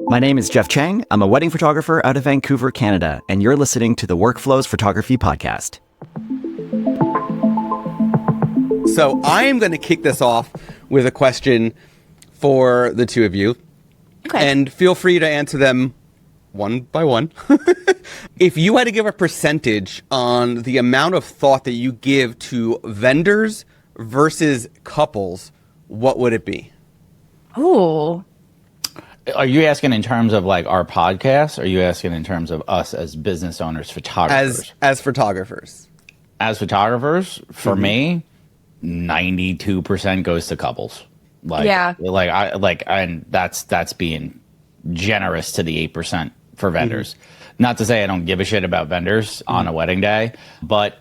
My name is Jeff Chang. I'm a wedding photographer out of Vancouver, Canada, and you're listening to the Workflows Photography Podcast. So I am going to kick this off with a question for the two of you. Okay. And feel free to answer them one by one. If you had to give a percentage on the amount of thought that you give to vendors versus couples, what would it be? Ooh. Are you asking in terms of like our podcast? Or are you asking in terms of us as business owners, photographers? As photographers. As photographers, for me, 92% goes to couples. And that's being generous to the 8% for vendors. Not to say I don't give a shit about vendors on a wedding day, but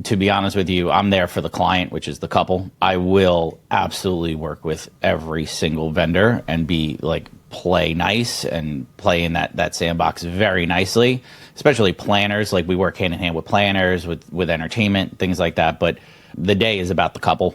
to be honest with you, I'm there for the client, which is the couple. I will absolutely work with every single vendor and be like, play nice and play in that sandbox very nicely, especially planners. Like we work hand in hand with planners, with entertainment, things like that. But the day is about the couple.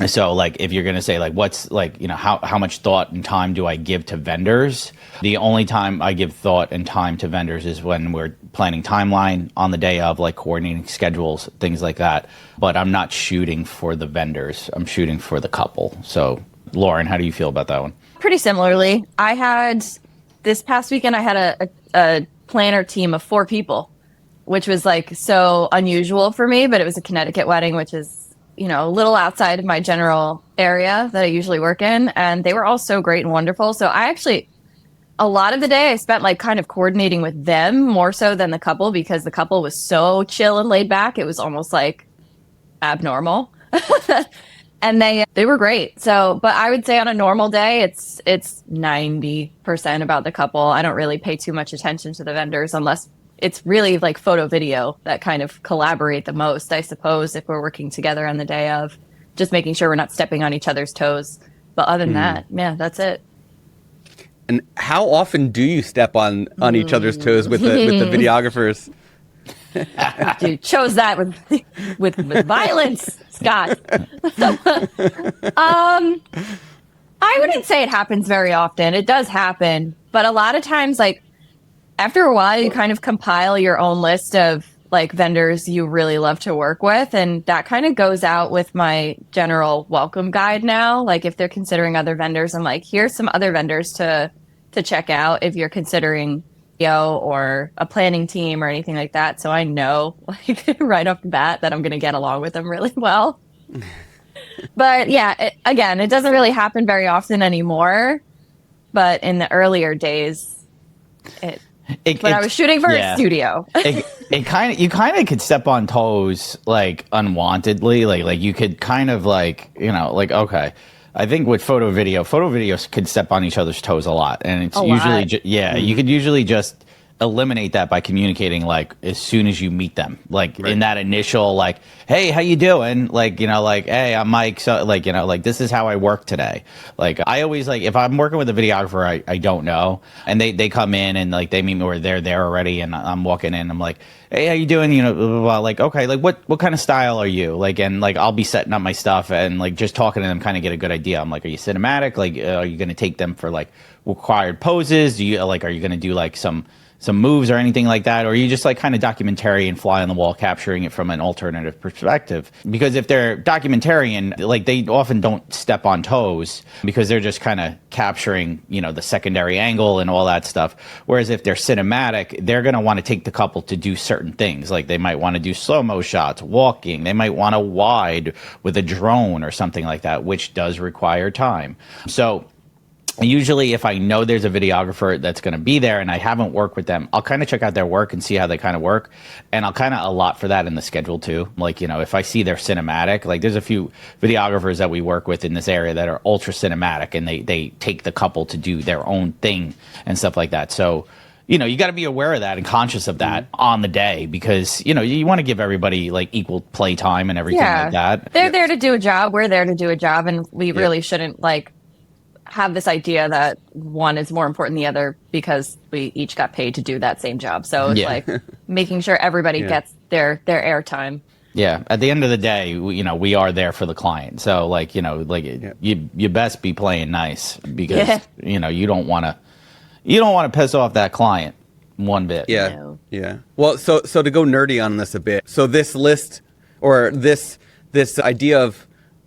So like if you're going to say like what's like, you know, how much thought and time do I give to vendors? The only time I give thought and time to vendors is when we're planning timeline on the day of, like coordinating schedules, things like that. But I'm not shooting for the vendors. I'm shooting for the couple. So Lauren, how do you feel about that one? Pretty similarly. This past weekend, I had a planner team of 4 people, which was like so unusual for me, but it was a Connecticut wedding, which is, you know, a little outside of my general area that I usually work in. And they were all so great and wonderful. So a lot of the day I spent like kind of coordinating with them more so than the couple, because the couple was so chill and laid back. It was almost like abnormal. And they were great. So, but I would say on a normal day, it's 90% about the couple. I don't really pay too much attention to the vendors unless it's really like photo video that kind of collaborate the most, I suppose, if we're working together on the day of, just making sure we're not stepping on each other's toes. But other than that, yeah, that's it. And how often do you step on each other's toes with the videographers? You chose that with violence, Scott. I wouldn't say it happens very often. It does happen, but a lot of times, like after a while, you kind of compile your own list of like vendors you really love to work with, and that kind of goes out with my general welcome guide now. Like if they're considering other vendors, I'm like, here's some other vendors to check out if you're considering or a planning team or anything like that. So I know like right off the bat that I'm going to get along with them really well. But yeah, it doesn't really happen very often anymore. But in the earlier days, I was shooting for a studio. You kind of could step on toes like unwantedly. Like you could kind of like, you know, like, okay. I think with photo videos could step on each other's toes a lot. And it's usually, you could usually just eliminate that by communicating like as soon as you meet them, like in that initial, like, hey, how you doing? Like, you know, like, hey, I'm Mike. So like, you know, like this is how I work today. Like I always like, if I'm working with a videographer, I don't know. And they come in and like, they meet me or they're there already. And I'm walking in, I'm like, hey, how you doing? You know, blah, blah, blah. Like, okay, like what kind of style are you? Like, and like, I'll be setting up my stuff and like just talking to them, kind of get a good idea. I'm like, are you cinematic? Like, are you going to take them for like required poses? Do you like, are you going to do like some moves or anything like that? Or are you just like kind of documentary and fly on the wall, capturing it from an alternative perspective? Because if they're documentarian, like they often don't step on toes because they're just kind of capturing, you know, the secondary angle and all that stuff. Whereas if they're cinematic, they're going to want to take the couple to do certain things. Like they might want to do slow-mo shots, walking. They might want to wide with a drone or something like that, which does require time. So usually if I know there's a videographer that's going to be there and I haven't worked with them, I'll kind of check out their work and see how they kind of work. And I'll kind of allot for that in the schedule too. Like, you know, if I see they're cinematic, like there's a few videographers that we work with in this area that are ultra cinematic and they take the couple to do their own thing and stuff like that. So, you know, you got to be aware of that and conscious of that on the day because, you know, you want to give everybody like equal play time and everything like that. They're there to do a job. We're there to do a job. And we really shouldn't like have this idea that one is more important than the other because we each got paid to do that same job. So it's like making sure everybody gets their airtime. Yeah. At the end of the day, we are there for the client. So like, you best be playing nice because, you don't want to, you don't want to piss off that client one bit. Yeah. No. Yeah. Well, so to go nerdy on this a bit. So this list or this idea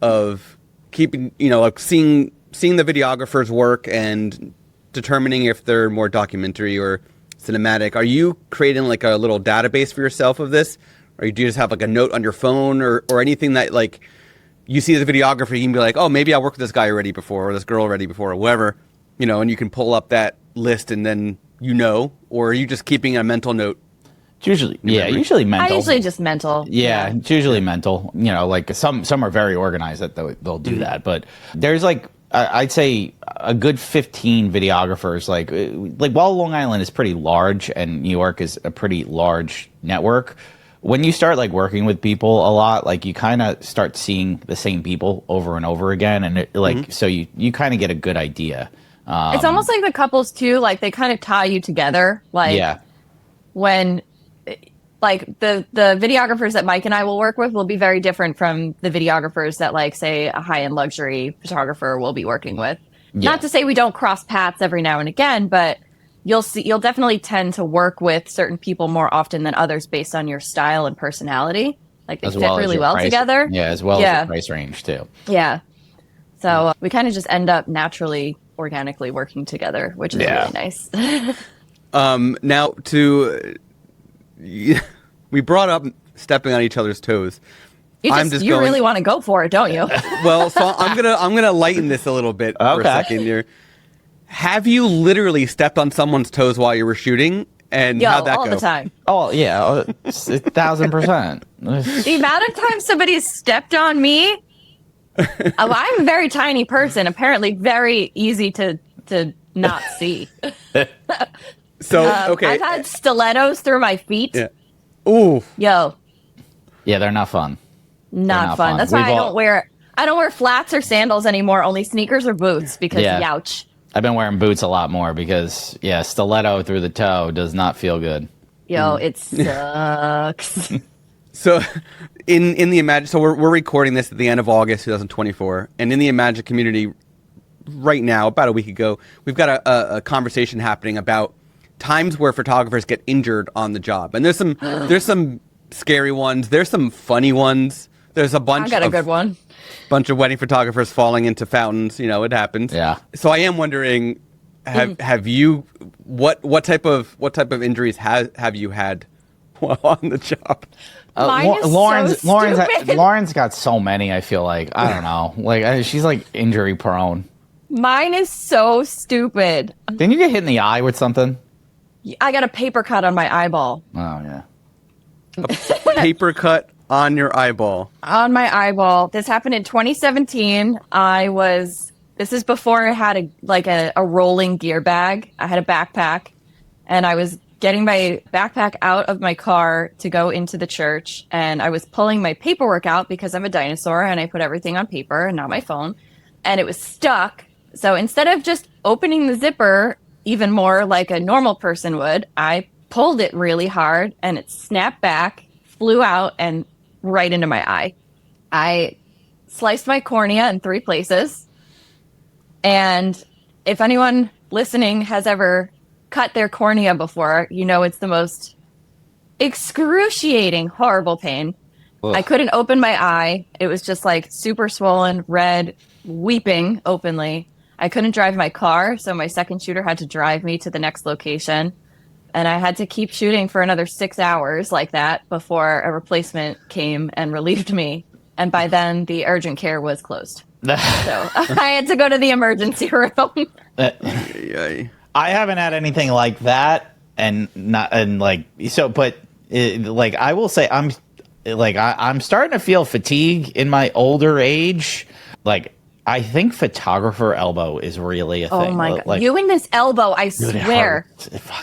of keeping, like seeing the videographer's work and determining if they're more documentary or cinematic. Are you creating like a little database for yourself of this? Or do you just have like a note on your phone or anything that like you see as a videographer, you can be like, oh, maybe I worked with this guy already before or this girl already before or whatever, and you can pull up that list and then or are you just keeping a mental note? It's usually mental. I usually just mental. Yeah, it's usually mental. Like some are very organized that they'll do that, but there's like I'd say a good 15 videographers. Like while Long Island is pretty large and New York is a pretty large network, when you start like working with people a lot, like you kind of start seeing the same people over and over again, and so you kind of get a good idea. It's almost like the couples too, like they kind of tie you together. Like when like the videographers that Mike and I will work with will be very different from the videographers that like say a high-end luxury photographer will be working with. Not to say we don't cross paths every now and again, but you'll definitely tend to work with certain people more often than others based on your style and personality. Like they fit really well together. Yeah, as well as the price range too. Yeah. So we kind of just end up naturally, organically working together, which is really nice. Now we brought up stepping on each other's toes. You really want to go for it, don't you? Well, so I'm gonna lighten this a little bit for a second here. Have you literally stepped on someone's toes while you were shooting? And how'd that go? All the time. Oh yeah, 1,000%. The amount of times somebody's stepped on me. I'm a very tiny person. Apparently, very easy to not see. So okay, I've had stilettos through my feet. Yeah. Ooh. Yo. Yeah, they're not fun. Not fun. That's why I don't wear flats or sandals anymore. Only sneakers or boots because youch. I've been wearing boots a lot more because stiletto through the toe does not feel good. Yo, it sucks. So in the Imagine, so we're recording this at the end of August 2024, and in the Imagine community right now, about a week ago, we've got a conversation happening about times where photographers get injured on the job, and there's some scary ones, there's some funny ones, there's a bunch. I got a good one. Bunch of wedding photographers falling into fountains. It happens. Yeah. So I am wondering, have you what type of injuries have you had while on the job? Lauren's got so many. I feel like I don't know. Like she's like injury prone. Mine is so stupid. Didn't you get hit in the eye with something? I got a paper cut on my eyeball. Oh yeah. A paper cut on your eyeball. On my eyeball. This happened in 2017. This is before I had a rolling gear bag. I had a backpack, and I was getting my backpack out of my car to go into the church, and I was pulling my paperwork out because I'm a dinosaur and I put everything on paper and not my phone, and it was stuck. So instead of just opening the zipper even more like a normal person would, I pulled it really hard and it snapped back, flew out, and right into my eye. I sliced my cornea in 3 places. And if anyone listening has ever cut their cornea before, it's the most excruciating, horrible pain. Ugh. I couldn't open my eye. It was just like super swollen, red, weeping openly. I couldn't drive my car, so my second shooter had to drive me to the next location. And I had to keep shooting for another 6 hours like that before a replacement came and relieved me. And by then, the urgent care was closed. So I had to go to the emergency room. I haven't had anything like that, but I will say I'm starting to feel fatigue in my older age. Like I think photographer elbow is really a thing. Oh my god! You and this elbow, I swear.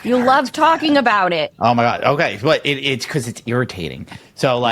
You love talking about it. Oh my god! Okay, but it's because it's irritating. So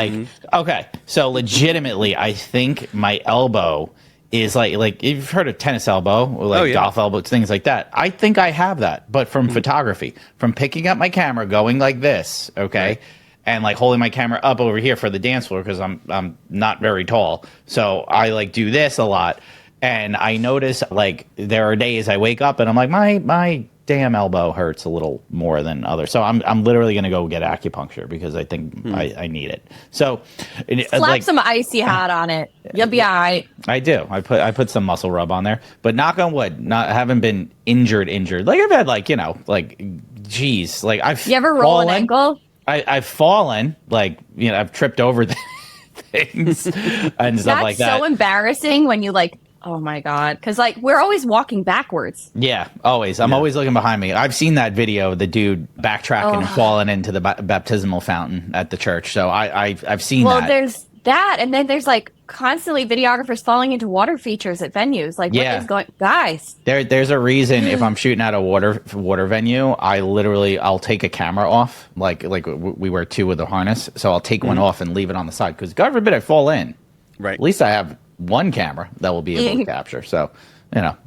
okay, so legitimately, I think my elbow is like you've heard of tennis elbow or golf elbow, things like that. I think I have that, but from photography, from picking up my camera, going like this, okay. Right. And holding my camera up over here for the dance floor because I'm not very tall, so I do this a lot. And I notice like there are days I wake up and I'm like, my damn elbow hurts a little more than others. So I'm literally going to go get acupuncture because I think I need it. So Slap like, some icy hot on it. You'll be all right. I do. I put some muscle rub on there, but knock on wood, I haven't been injured. Like I've had like, geez, like You ever roll an ankle? I've fallen, like, I've tripped over things and stuff like that. That's so embarrassing when you like, oh my God. Because like we're always walking backwards. Yeah, always. I'm always looking behind me. I've seen that video, the dude backtracking and falling into the baptismal fountain at the church. So I've seen that. Well, there's that. And then there's like constantly videographers falling into water features at venues. Like, what is going, guys? There's a reason if I'm shooting at a water venue, I'll take a camera off, like we wear two with a harness, so I'll take one off and leave it on the side because God forbid I fall in. Right. At least I have one camera that will be able to capture. So,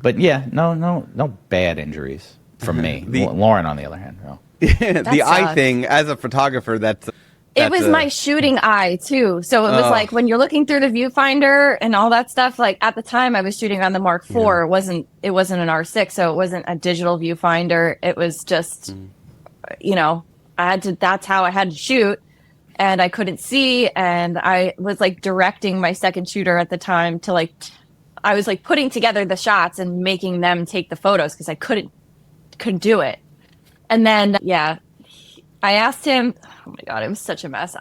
but yeah, no bad injuries from me. Lauren, on the other hand, no. The eye thing as a photographer, it was my shooting eye too. So it was like when you're looking through the viewfinder and all that stuff, like at the time I was shooting on the Mark IV. It wasn't an R6, so it wasn't a digital viewfinder. It was just, that's how I had to shoot, and I couldn't see. And I was like directing my second shooter at the time to I was like putting together the shots and making them take the photos because I couldn't do it. And then, I asked him, oh my God, it was such a mess.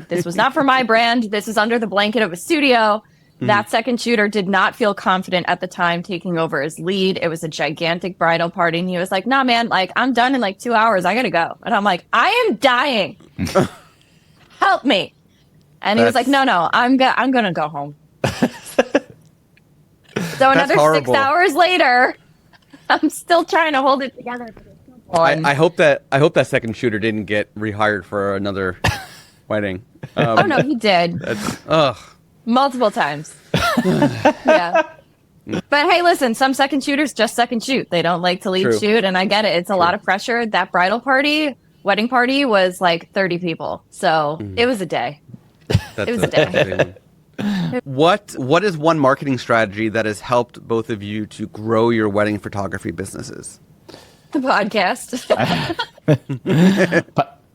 This was not for my brand. This is under the blanket of a studio. That second shooter did not feel confident at the time taking over as lead. It was a gigantic bridal party. And he was like, nah, man, like I'm done in like 2 hours. I got to go. And I'm like, I am dying. Help me. And he was like, no, I'm going to go home. So another 6 hours later, I'm still trying to hold it together. I hope that second shooter didn't get rehired for another wedding. Oh no, he did. Multiple times. Yeah. But hey, listen, some second shooters just second shoot. They don't like to lead shoot, and I get it. It's a lot of pressure. That wedding party was like 30 people. So it was a day. It was a day. What is one marketing strategy that has helped both of you to grow your wedding photography businesses? The podcast.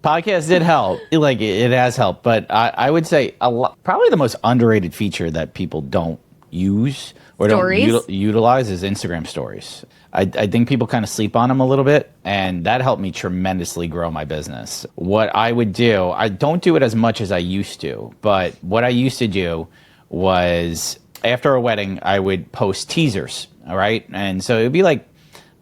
Podcast did help. It has helped, but I would say probably the most underrated feature that people don't use or don't utilize is Instagram stories. I think people kind of sleep on them a little bit, and that helped me tremendously grow my business. What I would do, I don't do it as much as I used to, but what I used to do was after a wedding, I would post teasers, all right? And so it would be like,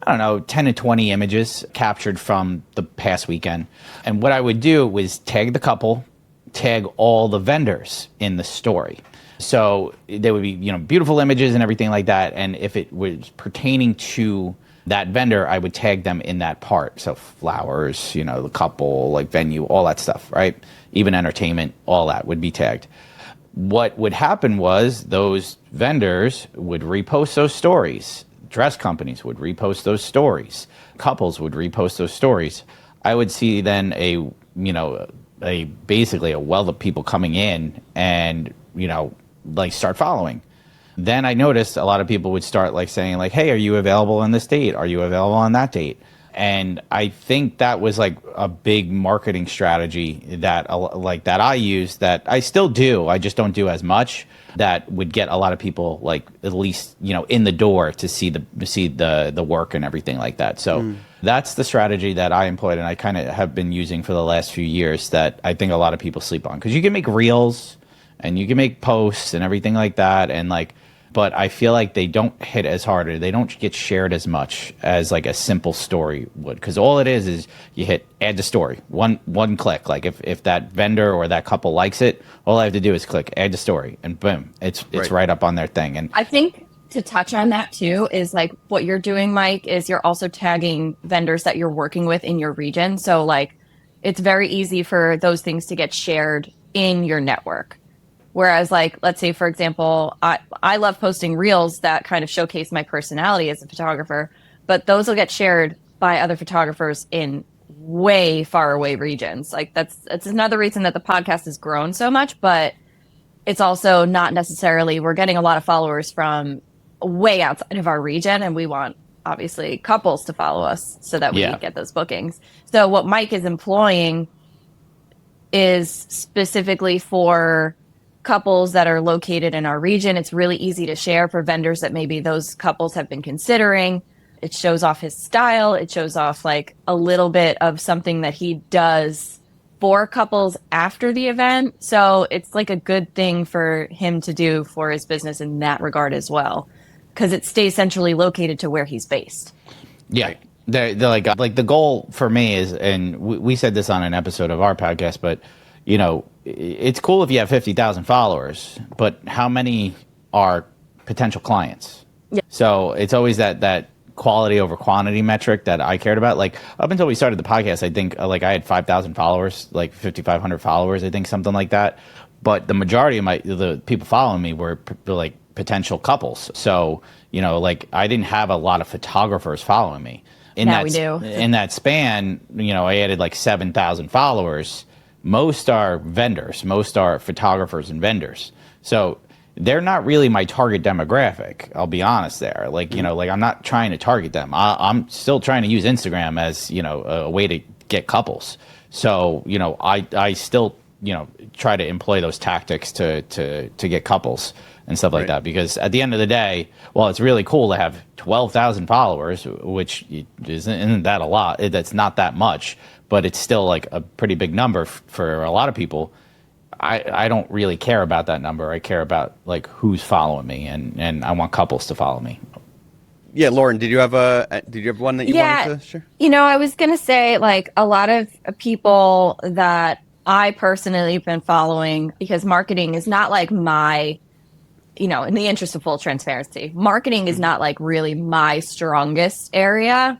I don't know, 10 to 20 images captured from the past weekend. And what I would do was tag the couple, tag all the vendors in the story. So there would be, beautiful images and everything like that. And if it was pertaining to that vendor, I would tag them in that part. So flowers, the couple, like venue, all that stuff, right? Even entertainment, all that would be tagged. What would happen was those vendors would repost those stories. Dress companies would repost those stories. Couples would repost those stories. I would see then basically a wealth of people coming in and, start following. Then I noticed a lot of people would start saying hey, are you available on this date? Are you available on that date? And I think that was a big marketing strategy that I used, that I still do. I just don't do as much. That would get a lot of people at least in the door to see the work and everything like that. So that's the strategy that I employed, and I kind of have been using for the last few years that I think a lot of people sleep on, because you can make reels and you can make posts and everything like that, and but I feel like they don't hit as hard, or they don't get shared as much as a simple story would. Because all it is you hit add to story, one click. If that vendor or that couple likes it, all I have to do is click add to story, and boom, it's right up on their thing. And I think to touch on that too is what you're doing, Mike, is you're also tagging vendors that you're working with in your region. So it's very easy for those things to get shared in your network. Whereas let's say, for example, I love posting reels that kind of showcase my personality as a photographer, but those will get shared by other photographers in way far away regions. That's another reason that the podcast has grown so much, but it's also not necessarily, we're getting a lot of followers from way outside of our region, and we want obviously couples to follow us so that we Yeah. get those bookings. So what Mike is employing is specifically for couples that are located in our region. It's really easy to share for vendors that maybe those couples have been considering. It shows off his style. It shows off like a little bit of something that he does for couples after the event. So it's like a good thing for him to do for his business in that regard as well, because it stays centrally located to where he's based. Yeah. They're like the goal for me is, and we said this on an episode of our podcast, but you know, it's cool if you have 50,000 followers, but how many are potential clients? Yeah. So it's always that quality over quantity metric that I cared about. Like up until we started the podcast, I think like I had 5,000 followers, like 5,500 followers, I think something like that. But the majority of the people following me were like potential couples. So, you know, like I didn't have a lot of photographers following me. Now we do. In that span, you know, I added like 7,000 followers. Most are vendors. Most are photographers and vendors. So they're not really my target demographic. I'll be honest there. Like, you know, like I'm not trying to target them. I'm still trying to use Instagram as, you know, a way to get couples. So, you know, I still, you know, try to employ those tactics to get couples and stuff like that. Because at the end of the day, well, it's really cool to have 12,000 followers, which isn't that a lot. That's not that much, but it's still like a pretty big number for a lot of people. I don't really care about that number. I care about like who's following me, and I want couples to follow me. Yeah, Lauren, did you have one that you wanted to share? You know, I was going to say like a lot of people that I personally have been following, because marketing is not like my, you know, in the interest of full transparency, marketing is not like really my strongest area.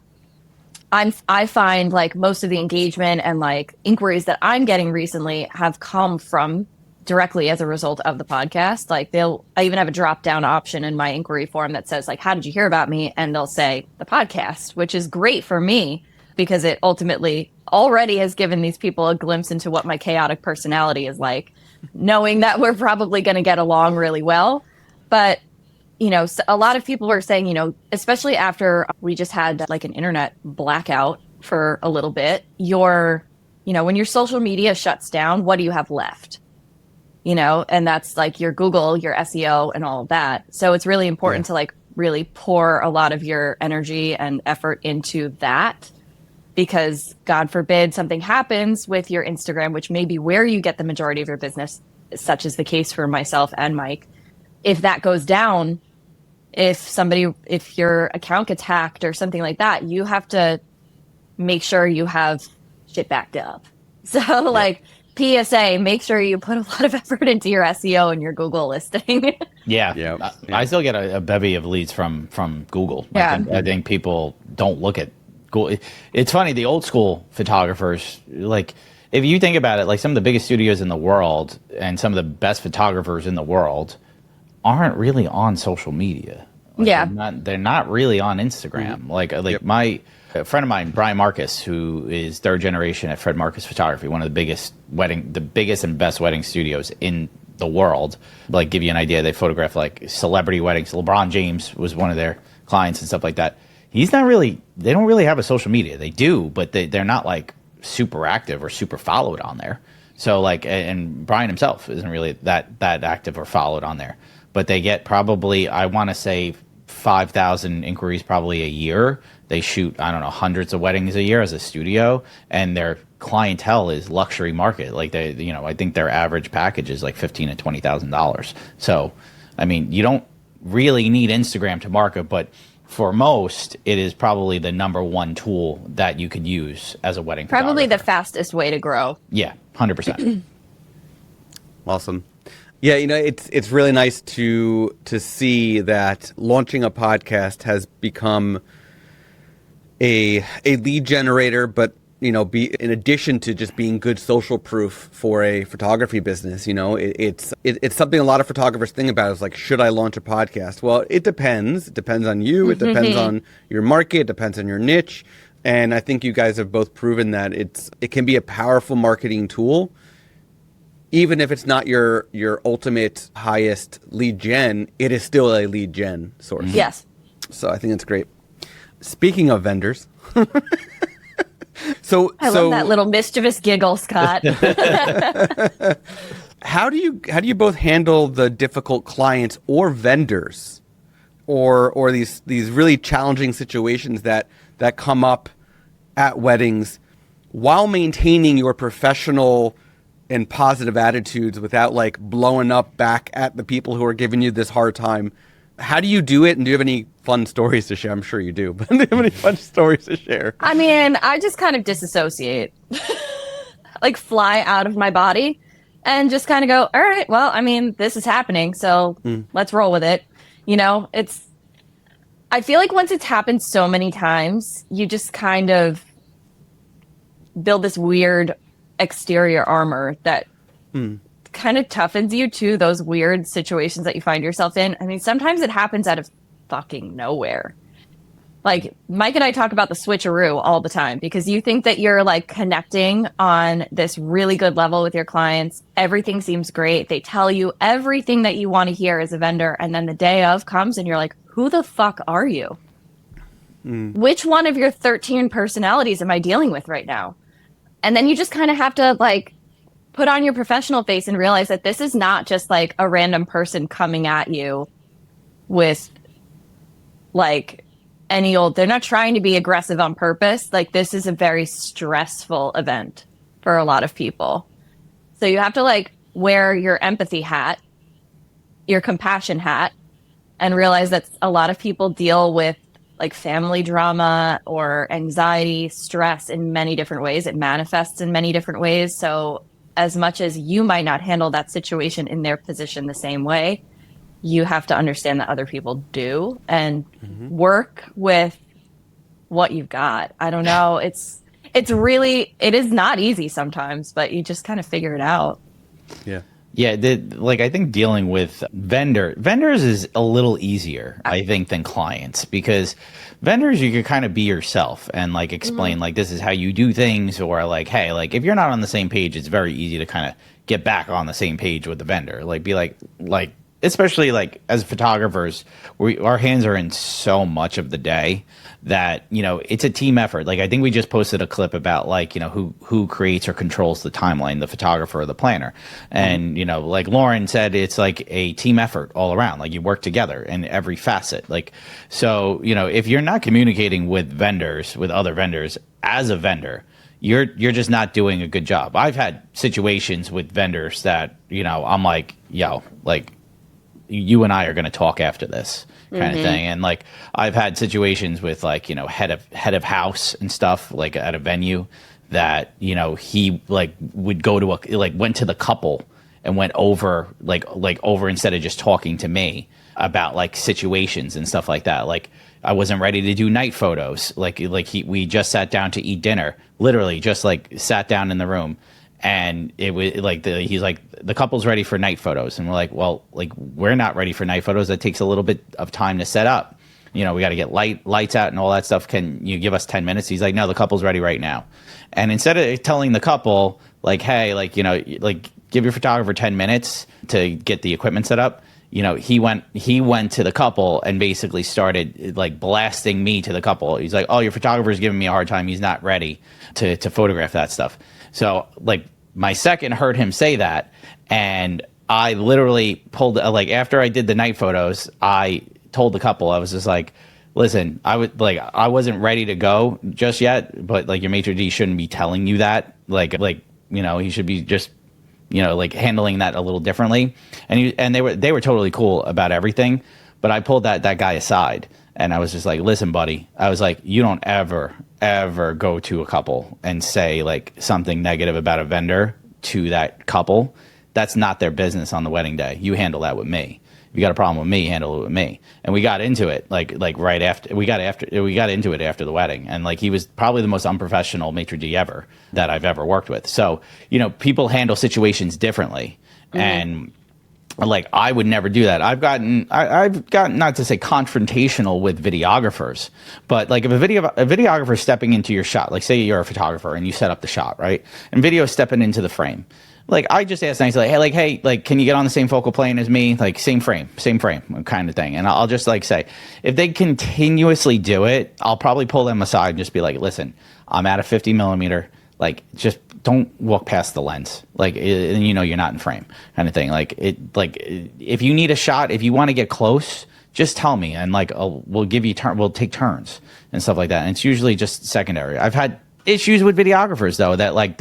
I find like most of the engagement and like inquiries that I'm getting recently have come from directly as a result of the podcast. Like I even have a drop down option in my inquiry form that says like, how did you hear about me? And they'll say the podcast, which is great for me because it ultimately already has given these people a glimpse into what my chaotic personality is like, knowing that we're probably going to get along really well. But you know, a lot of people were saying, you know, especially after we just had like an internet blackout for a little bit, you know, when your social media shuts down, what do you have left? You know, and that's like your Google, your SEO and all of that. So it's really important to like really pour a lot of your energy and effort into that, because God forbid something happens with your Instagram, which may be where you get the majority of your business, such as the case for myself and Mike. If that goes down, if your account gets hacked or something like that, you have to make sure you have shit backed up. So like PSA, make sure you put a lot of effort into your SEO and your Google listing. Yeah. I still get a bevy of leads from Google. Yeah. I think people don't look at Google. It's funny, the old school photographers, like if you think about it, like some of the biggest studios in the world and some of the best photographers in the world aren't really on social media. Like they're not really on Instagram. Like my a friend of mine, Brian Marcus, who is third generation at Fred Marcus Photography, one of the biggest and best wedding studios in the world. Like give you an idea, they photograph like celebrity weddings. LeBron James was one of their clients and stuff like that. They don't really have a social media. They do, but they're not like super active or super followed on there. So like, and Brian himself isn't really that active or followed on there. But they get probably, I want to say, 5,000 inquiries probably a year. They shoot, I don't know, hundreds of weddings a year as a studio, and their clientele is luxury market. Like they, you know, I think their average package is like $15,000 to $20,000. So, I mean, you don't really need Instagram to market, but for most, it is probably the number one tool that you could use as a wedding photographer. Probably the fastest way to grow. Yeah, 100%. Awesome. Yeah, you know, it's really nice to see that launching a podcast has become a lead generator, but you know, be in addition to just being good social proof for a photography business. You know, it's something a lot of photographers think about is like, should I launch a podcast? Well, it depends. It depends on you. It depends on your market. It depends on your niche. And I think you guys have both proven that it can be a powerful marketing tool. even if it's not your ultimate highest lead gen, it is still a lead gen source. Yes. So I think that's great. Speaking of vendors, so I love that little mischievous giggle, Scott. how do you both handle the difficult clients or vendors, or these really challenging situations that come up at weddings, while maintaining your professional and positive attitudes without like blowing up back at the people who are giving you this hard time? How do you do it? And do you have any fun stories to share? I'm sure you do, but do you have any fun stories to share? I mean, I just kind of disassociate, like fly out of my body and just kind of go, all right, well, I mean, this is happening, so let's roll with it. You know, I feel like once it's happened so many times, you just kind of build this weird exterior armor that kind of toughens you to those weird situations that you find yourself in. I mean, sometimes it happens out of fucking nowhere. Like, Mike and I talk about the switcheroo all the time, because you think that you're like connecting on this really good level with your clients. Everything seems great. They tell you everything that you want to hear as a vendor. And then the day of comes and you're like, who the fuck are you? Which one of your 13 personalities am I dealing with right now? And then you just kind of have to like put on your professional face and realize that this is not just like a random person coming at you with like they're not trying to be aggressive on purpose. Like, this is a very stressful event for a lot of people. So you have to like wear your empathy hat, your compassion hat, and realize that a lot of people deal with like family drama or anxiety, stress in many different ways. It manifests in many different ways. So as much as you might not handle that situation in their position the same way, you have to understand that other people do and work with what you've got. I don't know. It is not easy sometimes, but you just kind of figure it out. Yeah. Yeah, I think dealing with vendors is a little easier, I think, than clients, because vendors, you can kind of be yourself and like explain like this is how you do things, or like, hey, like if you're not on the same page, it's very easy to kind of get back on the same page with the vendor. Like be like especially like as photographers, our hands are in so much of the day that, you know, it's a team effort. Like I think we just posted a clip about like, you know, who creates or controls the timeline, the photographer or the planner. And, you know, like Lauren said, it's like a team effort all around. Like you work together in every facet. Like, so, you know, if you're not communicating with vendors, with other vendors as a vendor, you're just not doing a good job. I've had situations with vendors that, you know, I'm like, yo, like, you and I are going to talk after this kind of thing. And like, I've had situations with like, you know, head of house and stuff like at a venue that, you know, he like would go to went to the couple and went over like over instead of just talking to me about like situations and stuff like that. Like I wasn't ready to do night photos. We just sat down to eat dinner, literally just like sat down in the room. And it was like he's like, the couple's ready for night photos. And we're like, well, like we're not ready for night photos. That takes a little bit of time to set up. You know, we got to get lights out and all that stuff. Can you give us 10 minutes? He's like, no, the couple's ready right now. And instead of telling the couple like, hey, like, you know, like give your photographer 10 minutes to get the equipment set up. You know, he went to the couple and basically started like blasting me to the couple. He's like, oh, your photographer's giving me a hard time. He's not ready to photograph that stuff. So like my second heard him say that, and I literally pulled like after I did the night photos, I told the couple, I was just like, listen, I wasn't ready to go just yet, but like your maitre d' shouldn't be telling you that. Like you know, he should be just, you know, like handling that a little differently. And they were totally cool about everything, but I pulled that guy aside and I was just like, listen, buddy, I was like, you don't ever go to a couple and say like something negative about a vendor to that couple. That's not their business on the wedding day. You handle that with me. If you got a problem with me, handle it with me. And we got into it like right after we got into it after the wedding. And like he was probably the most unprofessional maitre d' ever that I've ever worked with. So, you know, people handle situations differently. And like I would never do that. I've gotten not to say confrontational with videographers, but like if a videographer stepping into your shot, like say you're a photographer and you set up the shot, right? And video is stepping into the frame. like I just ask nicely, hey, can you get on the same focal plane as me? Like same frame kind of thing. And I'll just like say, if they continuously do it, I'll probably pull them aside and just be like, listen, I'm at a 50 millimeter. Like, just don't walk past the lens. Like, you know, you're not in frame kind of thing. Like if you need a shot, if you want to get close, just tell me. And like, we'll give you we'll take turns and stuff like that. And it's usually just secondary. I've had issues with videographers though, that like,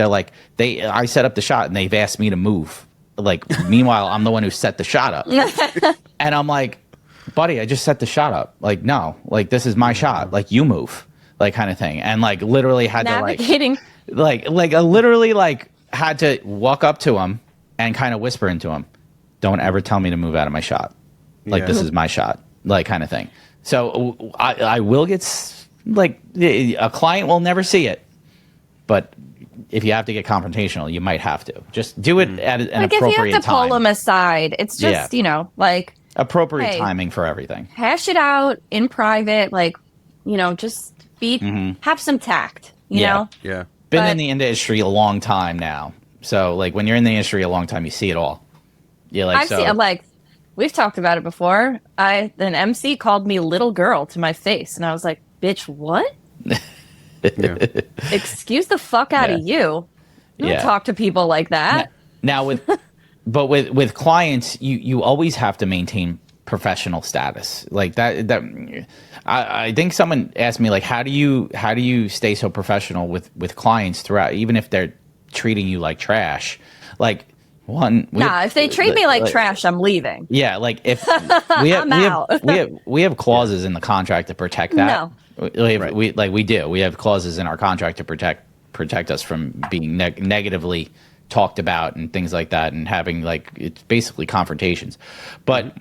I set up the shot and they've asked me to move. Like, meanwhile, I'm the one who set the shot up. And I'm like, buddy, I just set the shot up. Like, no, like this is my shot. Like, you move, like kind of thing. And like literally had navigating. to like I literally like had to walk up to him and kind of whisper into him, don't ever tell me to move out of my shot. Like, this is my shot, like kind of thing. So I will get like, a client will never see it, but if you have to get confrontational, you might have to just do it at an like appropriate time. if you have to pull them aside, it's just, you know, like appropriate timing for everything. Hash it out in private, like, you know, just have some tact, you know? Yeah. Been in the industry a long time now. So like when you're in the industry a long time, you see it all. Yeah, like I'm like, we've talked about it before. An MC called me little girl to my face, and I was like, bitch, what? Excuse the fuck out of you. You don't talk to people like that. Now with clients, you always have to maintain professional status like that. I think someone asked me like, how do you stay so professional with clients throughout, even if they're treating you like trash? Like, if they treat me like trash, I'm leaving. Yeah, like if we have clauses in the contract to protect that. No. We have clauses in our contract to protect us from being negatively talked about and things like that, and having like, it's basically confrontations. But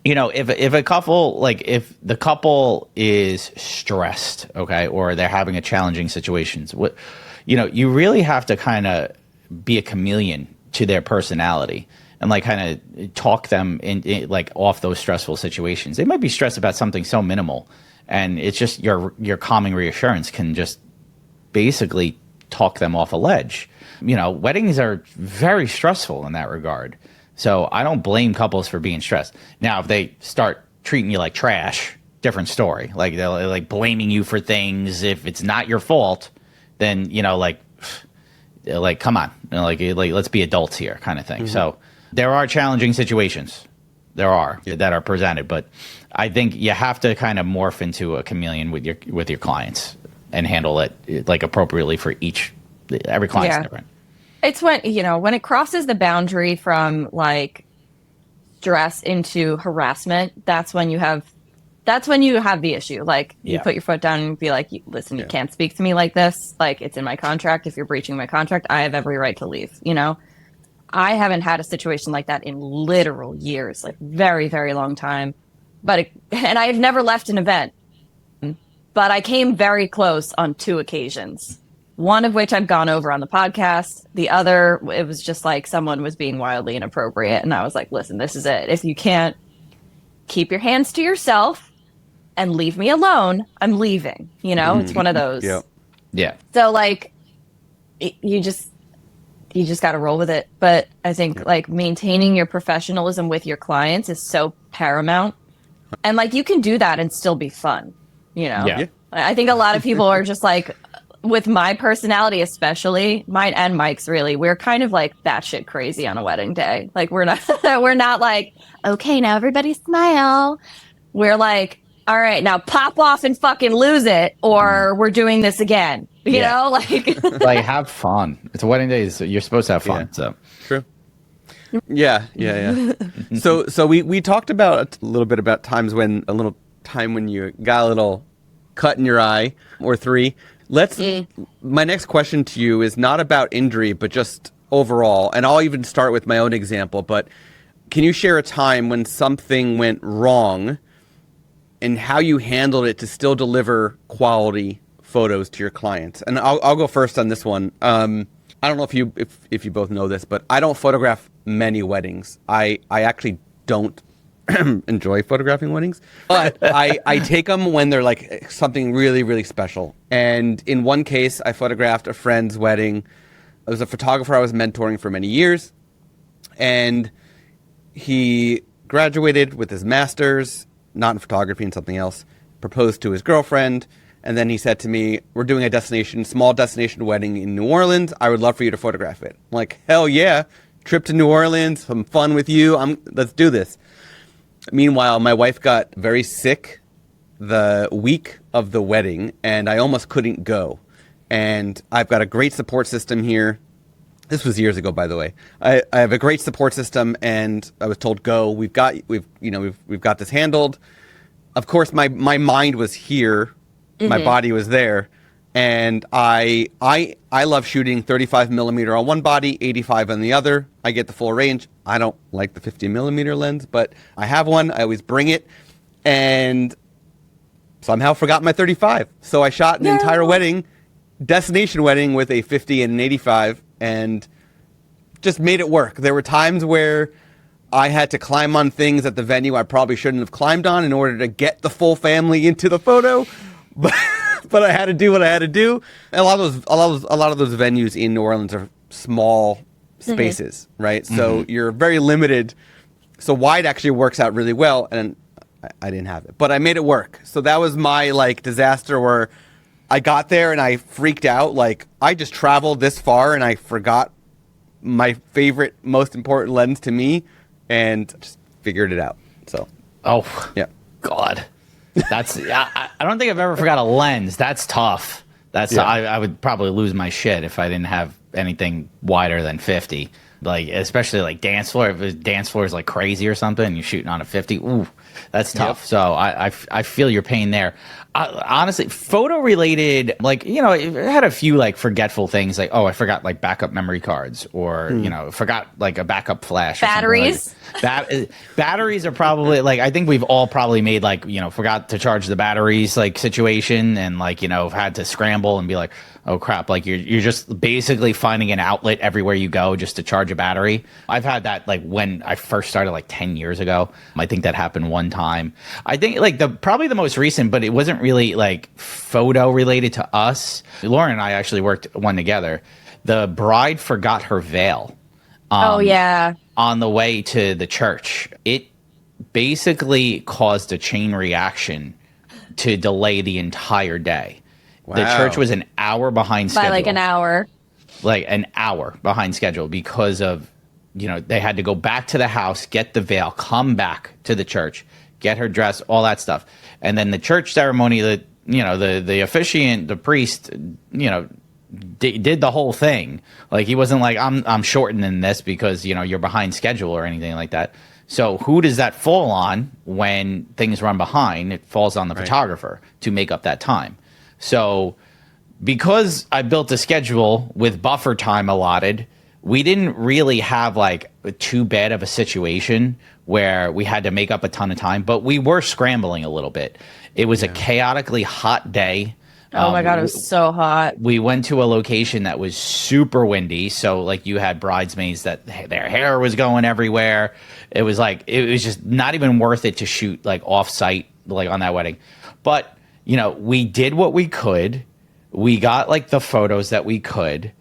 you know, if a couple, like if the couple is stressed, okay, or they're having a challenging situations, you really have to kind of be a chameleon to their personality and like kind of talk them in like off those stressful situations. They might be stressed about something so minimal, and it's just your calming reassurance can just basically talk them off a ledge. You know, weddings are very stressful in that regard. So I don't blame couples for being stressed. Now, if they start treating you like trash, different story. Like they're like blaming you for things if it's not your fault, then, you know, like come on, you know, like let's be adults here, kind of thing. So there are challenging situations. There are that are presented, but I think you have to kind of morph into a chameleon with your clients and handle it like appropriately for every client's different. It's when it crosses the boundary from like stress into harassment, that's when you have the issue. Like you put your foot down and be like, listen, you can't speak to me like this. Like, it's in my contract. If you're breaching my contract, I have every right to leave. You know, I haven't had a situation like that in literal years, like very, very long time. And I've never left an event, but I came very close on 2 occasions. One of which I've gone over on the podcast. The other, it was just like someone was being wildly inappropriate. And I was like, listen, this is it. If you can't keep your hands to yourself and leave me alone, I'm leaving. You know, it's one of those. Yeah. So like, you just got to roll with it. But I think like maintaining your professionalism with your clients is so paramount. And like, you can do that and still be fun, you know? Yeah. I think a lot of people are just like, with my personality, especially mine and Mike's, really, we're kind of like batshit crazy on a wedding day. Like we're not like, okay, now everybody smile. We're like, all right, now pop off and fucking lose it, or we're doing this again. You know, like like have fun. It's a wedding day, so you're supposed to have fun. So true. Yeah. So we talked about a little bit about a little time when you got a little cut in your eye or 3. My next question to you is not about injury, but just overall. And I'll even start with my own example. But can you share a time when something went wrong and how you handled it to still deliver quality photos to your clients? And I'll go first on this one. I don't know if you both know this, but I don't photograph many weddings. I actually don't enjoy photographing weddings, but I take them when they're like something really, really special. And in one case, I photographed a friend's wedding was a photographer I was mentoring for many years, and he graduated with his master's, not in photography and something else, proposed to his girlfriend, and then he said to me, we're doing a small destination wedding in New Orleans. I would love for you to photograph it. I'm like, hell yeah. Trip to New Orleans, some fun with you. Let's do this. Meanwhile, my wife got very sick the week of the wedding, and I almost couldn't go. And I've got a great support system here. This was years ago, by the way. I have a great support system, and I was told, go. We've got this handled. Of course, my mind was here. My body was there, and I love shooting 35 millimeter on one body, 85 on the other. I get the full range. I don't like the 50 millimeter lens, but I have one. I always bring it, and somehow forgot my 35. So I shot an entire wedding, destination wedding, with a 50 and an 85, and just made it work. There were times where I had to climb on things at the venue I probably shouldn't have climbed on in order to get the full family into the photo. But I had to do what I had to do. And a lot of those venues in New Orleans are small spaces, right? So you're very limited. So wide actually works out really well, and I didn't have it, but I made it work. So that was my disaster where I got there and I freaked out. Like, I just traveled this far and I forgot my favorite, most important lens to me, and just figured it out. So, yeah, God. That's I don't think I've ever forgot a lens. That's tough. I would probably lose my shit if I didn't have anything wider than 50. Like, especially like dance floor. If dance floor is like crazy or something, and you're shooting on a 50. Ooh, that's tough. Yep. So I feel your pain there. Honestly, photo related, like, I had a few like forgetful things, like, I forgot like backup memory cards, or forgot like a backup flash. Batteries. Batteries are probably like, I think we've all probably made like, forgot to charge the batteries like situation, and like, had to scramble and be like, oh crap, like you're just basically finding an outlet everywhere you go just to charge a battery. I've had that like when I first started like 10 years ago. I think that happened one time. I think like probably the most recent, but it wasn't really like photo related to us. Lauren and I actually worked one together. The bride forgot her veil. On the way to the church. It basically caused a chain reaction to delay the entire day. Wow. The church was an hour behind schedule. By like an hour. Like an hour behind schedule because of, they had to go back to the house, get the veil, come back to the church, get her dressed, all that stuff. And then the church ceremony, the officiant, the priest, did the whole thing. Like, he wasn't like, I'm shortening this because, you're behind schedule or anything like that. So who does that fall on when things run behind? It falls on the photographer to make up that time. So because I built a schedule with buffer time allotted, we didn't really have like too bad of a situation where we had to make up a ton of time, but we were scrambling a little bit. It was a chaotically hot day. Oh my God, it was so hot. We went to a location that was super windy. So like, you had bridesmaids that their hair was going everywhere. It was just not even worth it to shoot like off site, like on that wedding. But we did what we could. We got like the photos that we could.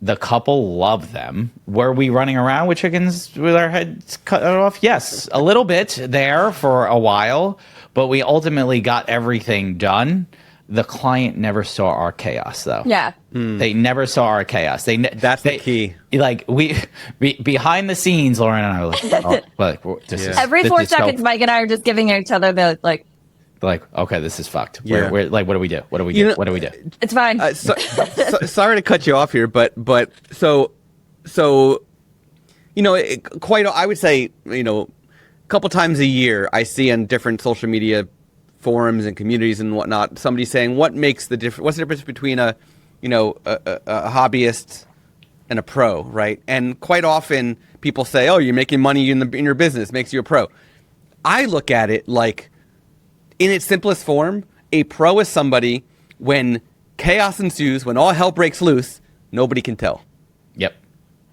The couple loved them. Were we running around with chickens with our heads cut off? Yes, a little bit there for a while, but we ultimately got everything done. The client never saw our chaos, though. Yeah. They never saw our chaos. That's the key. Like, we behind the scenes, Lauren and I were like, every 4 seconds, Mike and I are just giving each other the like, okay, this is fucked. We're like, what do we do? What do we do? What do we do? It's fine. Sorry to cut you off here, but so I would say, a couple times a year I see on different social media forums and communities and whatnot, somebody saying, what's the difference between a hobbyist and a pro, right? And quite often people say, oh, you're making money in your business, makes you a pro. I look at it like, in its simplest form, a pro is somebody when chaos ensues, when all hell breaks loose, nobody can tell. Yep.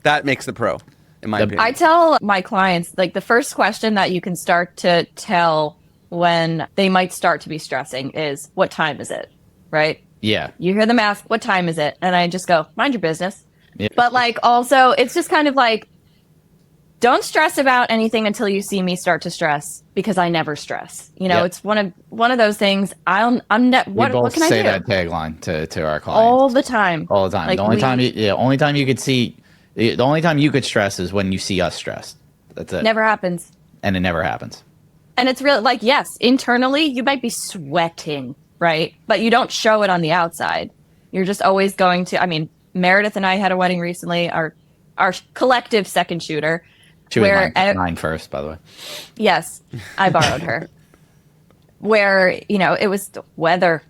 That makes the pro, in my opinion. I tell my clients, like, the first question that you can start to tell when they might start to be stressing is, what time is it? Right? Yeah. You hear them ask, what time is it? And I just go, mind your business. But like also it's just kind of like, don't stress about anything until you see me start to stress, because I never stress. You know, Yep. it's one of those things. What Both can I say do? that tagline to our clients All the time. all the time. Like, The only time you could see, the only time you could stress is when you see us stressed. That's it. Never happens. And it never happens. And it's really like, yes, internally you might be sweating, right? But you don't show it on the outside. You're just always going to, I mean, Meredith and I had a wedding recently, our collective second shooter. She was mine first, by the way. Yes, I borrowed her. Where, you know, it was weather.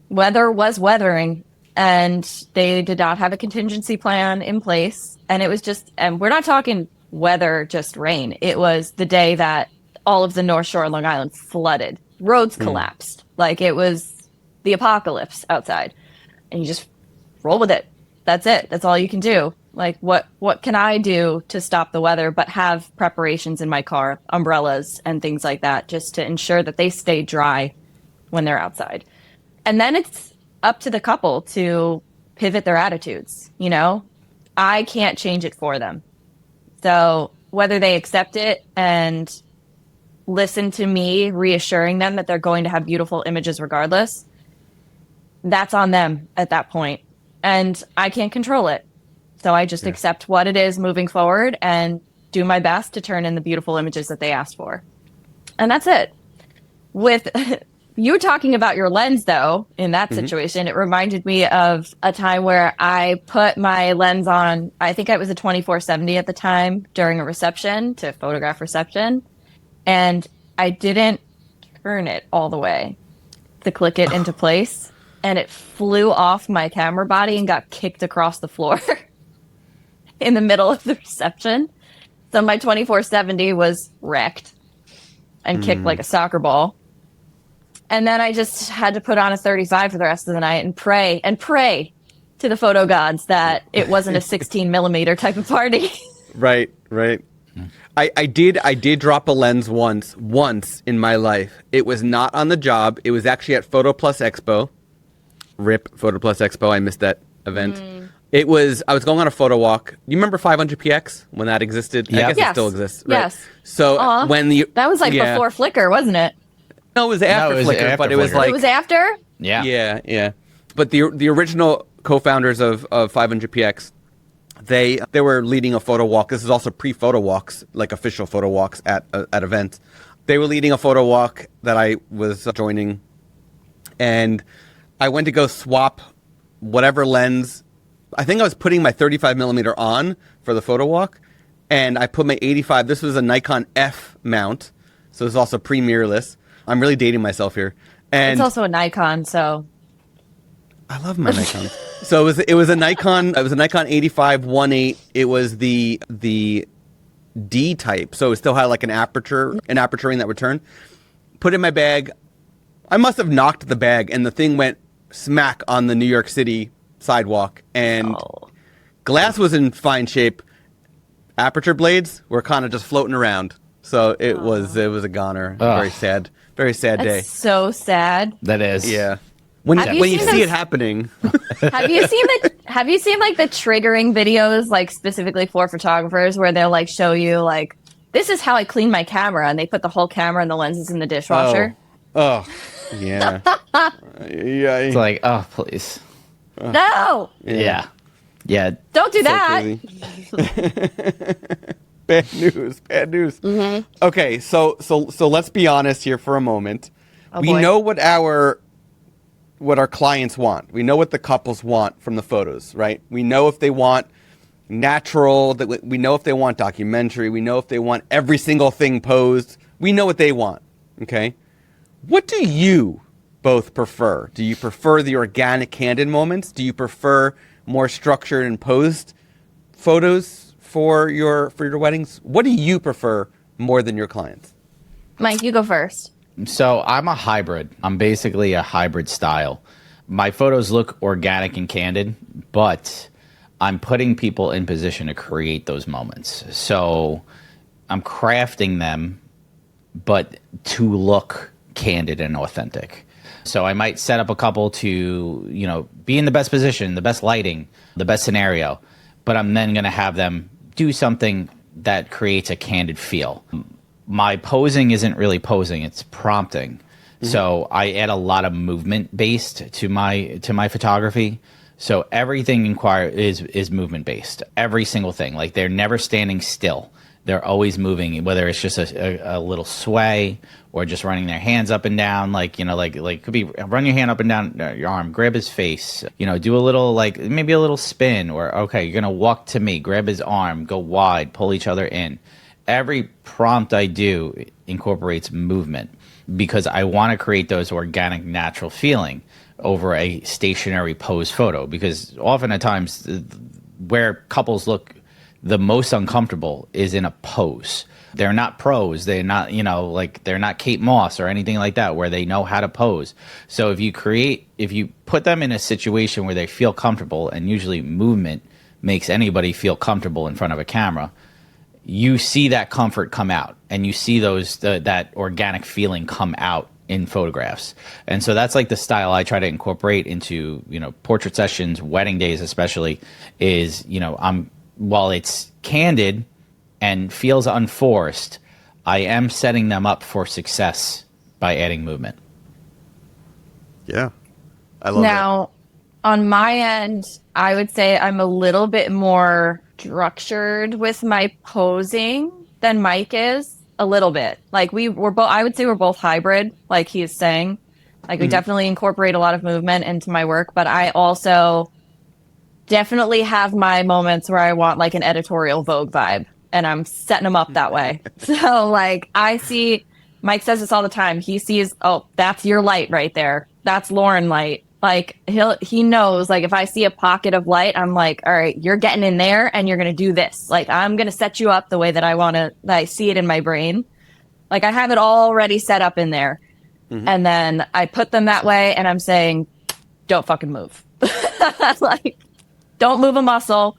Weather was weathering, and they did not have a contingency plan in place. And it was just, and we're not talking weather, just rain. It was the day that all of the North Shore of Long Island flooded. Roads collapsed. Like, it was the apocalypse outside. And you just roll with it. That's it. That's all you can do. Like, what can I do to stop the weather but have preparations in my car, umbrellas and things like that, just to ensure that they stay dry when they're outside. And then it's up to the couple to pivot their attitudes, you know? I can't change it for them. So whether they accept it and listen to me reassuring them that they're going to have beautiful images regardless, that's on them at that point. And I can't control it. So I just accept what it is moving forward and do my best to turn in the beautiful images that they asked for. And that's it. With you talking about your lens, though, in that situation, it reminded me of a time where I put my lens on, I think it was a 24-70 at the time, during a reception, to photograph reception. And I didn't turn it all the way to click it into place. And it flew off my camera body and got kicked across the floor. In the middle of the reception. So my 24-70 was wrecked and kicked like a soccer ball. And then I just had to put on a 35 for the rest of the night and pray to the photo gods that it wasn't a 16 millimeter type of party. Right. I did drop a lens once in my life. It was not on the job. It was actually at Photo Plus Expo. RIP Photo Plus Expo. I missed that event. I was going on a photo walk. You remember 500px when that existed? Yeah. I guess it still exists. Right? Yes. So Aw. That was like before Flickr, wasn't it? No, it was after No, it was Flickr, after but it was Flickr. like It was after? yeah. But the original co-founders of 500px, they were leading a photo walk. This is also pre-photo walks, like official photo walks at events. They were leading a photo walk that I was joining, and I went to go swap whatever lens. I think I was putting my 35 millimeter on for the photo walk, and I put my 85. This was a Nikon F mount, so it's also pre-mirrorless. I'm really dating myself here. And It's also a Nikon, so I love my Nikon. So it was a Nikon 85 1.8. It was the D type, so it still had like an aperture ring that would turn. Put it in my bag. I must have knocked the bag, and the thing went smack on the New York City sidewalk, and glass was in fine shape. Aperture blades were kind of just floating around. So it was a goner. Very sad that's day. so sad. That is. Yeah. When Have you you seen see it those- happening. Have you seen like the triggering videos, like specifically for photographers, where they'll like show you like, this is how I clean my camera, and they put the whole camera and the lenses in the dishwasher? Oh, yeah. Yeah. It's like, oh, please. No, Yeah. don't do So that. crazy. Bad news. Okay, so let's be honest here for a moment. Oh, We boy. know what our clients want. We know what the couples want from the photos, right? We know if they want natural, we know if they want documentary, we know if they want every single thing posed. We know what they want, okay? What do you both prefer? Do you prefer the organic, candid moments? Do you prefer more structured and posed photos for your weddings? What do you prefer more than your clients? Mike, you go first. So I'm a hybrid. I'm basically a hybrid style. My photos look organic and candid, but I'm putting people in position to create those moments. So I'm crafting them, but to look candid and authentic. So I might set up a couple to, be in the best position, the best lighting, the best scenario, but I'm then going to have them do something that creates a candid feel. My posing isn't really posing, it's prompting. So I add a lot of movement based to my photography. So everything is movement based. Every single thing. Like they're never standing still. They're always moving, whether it's just a little sway or just running their hands up and down. Like could be run your hand up and down your arm, grab his face, do a little, maybe a little spin, or okay, you're going to walk to me, grab his arm, go wide, pull each other in. Every prompt I do incorporates movement because I want to create those organic, natural feeling over a stationary pose photo, because often at times where couples look the most uncomfortable is in a pose. They're not pros. They're not, they're not Kate Moss or anything like that where they know how to pose. So if you put them in a situation where they feel comfortable, and usually movement makes anybody feel comfortable in front of a camera, you see that comfort come out, and you see that organic feeling come out in photographs. And so that's like the style I try to incorporate into, portrait sessions, wedding days especially, is, while it's candid and feels unforced, I am setting them up for success by adding movement. Yeah. I love Now, on my end, I would say I'm a little bit more structured with my posing than Mike is. A little bit. Like we're both, I would say we're both hybrid, like he is saying. Like we definitely incorporate a lot of movement into my work, but I also definitely have my moments where I want like an editorial Vogue vibe, and I'm setting them up that way. So like I see, Mike says this all the time. He sees, oh, that's your light right there. That's Lauren light. Like he knows, like if I see a pocket of light, I'm like, all right, you're getting in there and you're going to do this. Like I'm going to set you up the way that I see it in my brain. Like I have it already set up in there. And then I put them that way, and I'm saying, don't fucking move. Like don't move a muscle.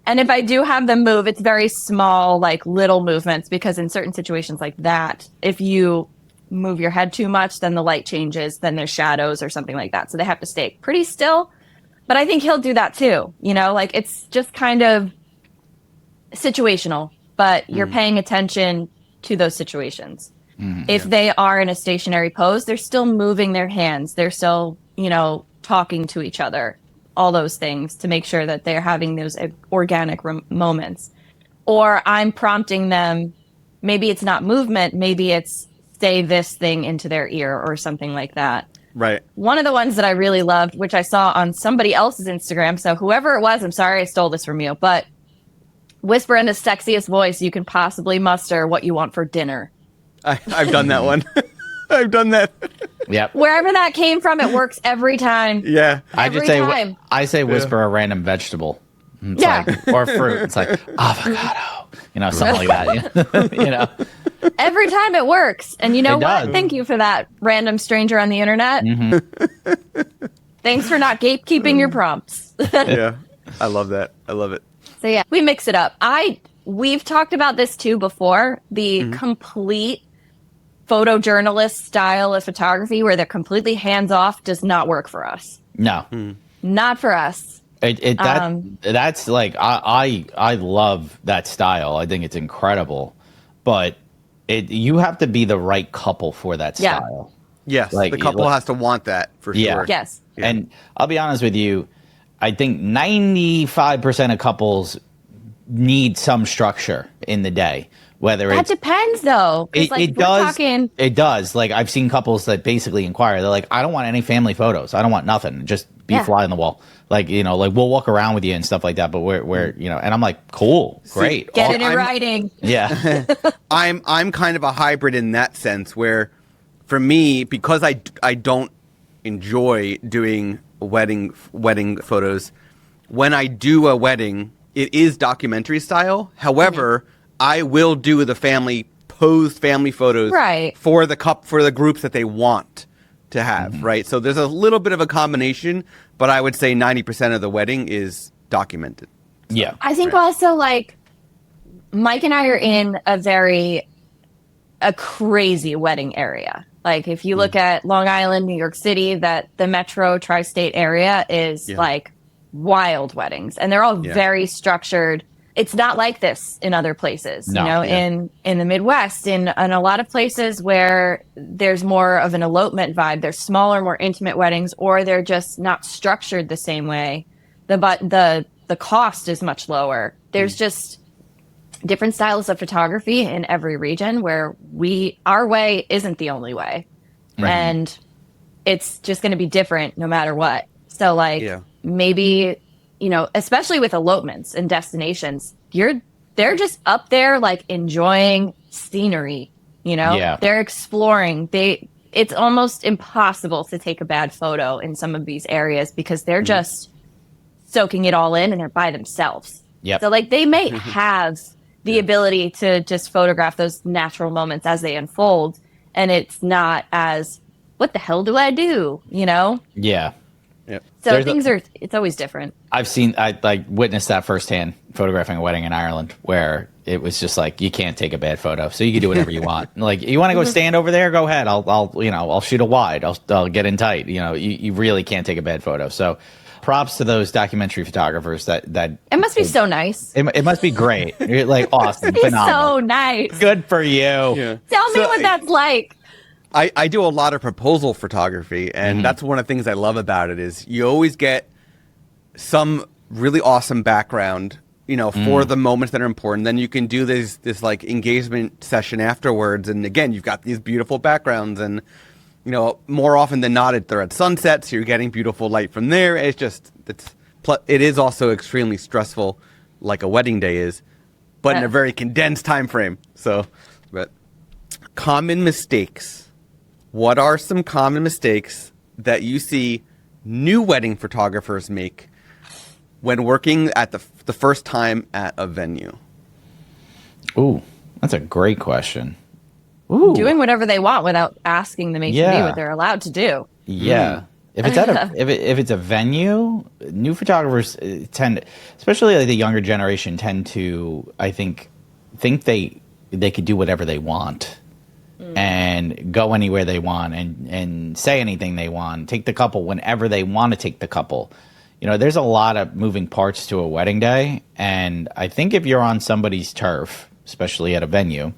And if I do have them move, it's very small, like little movements, because in certain situations like that, if you move your head too much, then the light changes, then there's shadows or something like that. So they have to stay pretty still. But I think he'll do that too. Like it's just kind of situational, but you're paying attention to those situations. If they are in a stationary pose, they're still moving their hands. They're still, talking to each other, all those things to make sure that they're having those organic moments. Or I'm prompting them, maybe it's not movement, maybe it's say this thing into their ear or something like that. Right. One of the ones that I really loved, which I saw on somebody else's Instagram, so whoever it was, I'm sorry I stole this from you, but whisper in the sexiest voice you can possibly muster what you want for dinner. I've done that one. I've done that. Yep. Wherever that came from, it works every time. Yeah. Every time. I say whisper a random vegetable. It's like, or fruit. It's like avocado, something like that. Every time it works. And you know It what? does. Thank you for that, random stranger on the internet. Thanks for not gatekeeping your prompts. Yeah. I love that. I love it. So yeah, we mix it up. We've talked about this too before, the complete photojournalist style of photography where they're completely hands off does not work for us. No. Not for us. That's like I love that style. I think it's incredible, but you have to be the right couple for that style. Yes, Like, the couple has to want that for Yeah. sure. Yes. Yeah. And I'll be honest with you, I think 95% of couples need some structure in the day. Whether That it's depends though. 'Cause, like, it we're does. talking- It does. Like I've seen couples that basically inquire. They're like, I don't want any family photos. I don't want nothing. Just be a fly on the wall. Like like we'll walk around with you and stuff like that. But we're and I'm like, cool, great. Get it in I'm- writing. Yeah. I'm kind of a hybrid in that sense where for me, because I don't enjoy doing wedding photos, when I do a wedding, it is documentary style. However, I will do the posed family photos Right. for the groups that they want to have, right? So there's a little bit of a combination, but I would say 90% of the wedding is documented. Yeah. I think also like Mike and I are in a crazy wedding area. Like if you look at Long Island, New York City, that the metro tri-state area is like wild weddings, and they're all very structured. It's not like this in other places, in the Midwest, in a lot of places where there's more of an elopement vibe. There's smaller, more intimate weddings, or they're just not structured the same way. The cost is much lower. There's just different styles of photography in every region where our way isn't the only way. Right. And it's just going to be different no matter what. So maybe, especially with elopements and destinations, they're just up there like enjoying scenery, they're exploring. It's almost impossible to take a bad photo in some of these areas because they're just soaking it all in and they're by themselves. Yep. So they may have the ability to just photograph those natural moments as they unfold. And it's not as, what the hell do I do? Yeah. Yep. So it's always different. I witnessed that firsthand photographing a wedding in Ireland where it was just like, you can't take a bad photo. So you can do whatever you want. Like, you want to go stand over there? Go ahead. I'll shoot a wide. I'll get in tight. You really can't take a bad photo. So props to those documentary photographers that it must be so nice. It must be great. You're like, awesome. Phenomenal. So nice. Good for you. Yeah. Tell me what that's like. I do a lot of proposal photography, and that's one of the things I love about it is you always get some really awesome background, for the moments that are important. Then you can do this like engagement session afterwards, and again, you've got these beautiful backgrounds, and more often than not, they're at sunset, so you're getting beautiful light from there. It is also extremely stressful, like a wedding day is, but in a very condensed time frame. So, but common mistakes. What are some common mistakes that you see new wedding photographers make when working at the first time at a venue? Ooh, that's a great question. Ooh. Doing whatever they want without asking the maitre d' what they're allowed to do. Yeah. If it's if it's a venue, new photographers tend, especially like the younger generation, tend to, I think they could do whatever they want. And go anywhere they want and say anything they want, take the couple whenever they want to take the couple. There's a lot of moving parts to a wedding day. And I think if you're on somebody's turf, especially at a venue,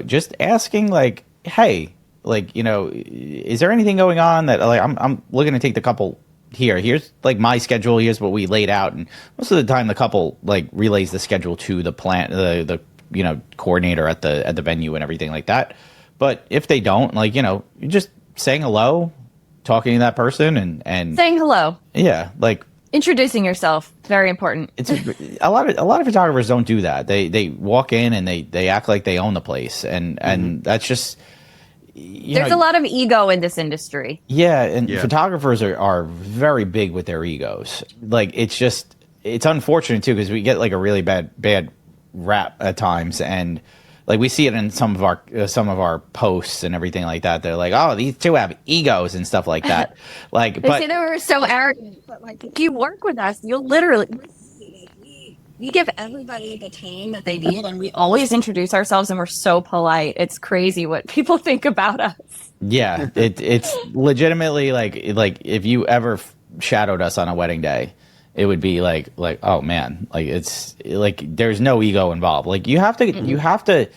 just asking like, hey, is there anything going on that I'm looking to take the couple here? Here's like my schedule. Here's what we laid out. And most of the time the couple relays the schedule to the the coordinator at the venue and everything like that. But if they don't, you're just saying hello, talking to that person and saying hello. Yeah. Introducing yourself. Very important. It's a lot of photographers don't do that. They walk in and they act like they own the place. And that's just, there's a lot of ego in this industry. Yeah. And photographers are very big with their egos. It's unfortunate too, because we get a really bad rap at times, and we see it in some of our posts and everything like that. They're like, oh, these two have egos and stuff like that. They say they were so arrogant, but if you work with us, you'll literally we give everybody the time that they need, and we always introduce ourselves, and we're so polite. It's crazy what people think about us. Yeah, it's legitimately like if you ever shadowed us on a wedding day, it would be like, oh man, it's there's no ego involved. You have to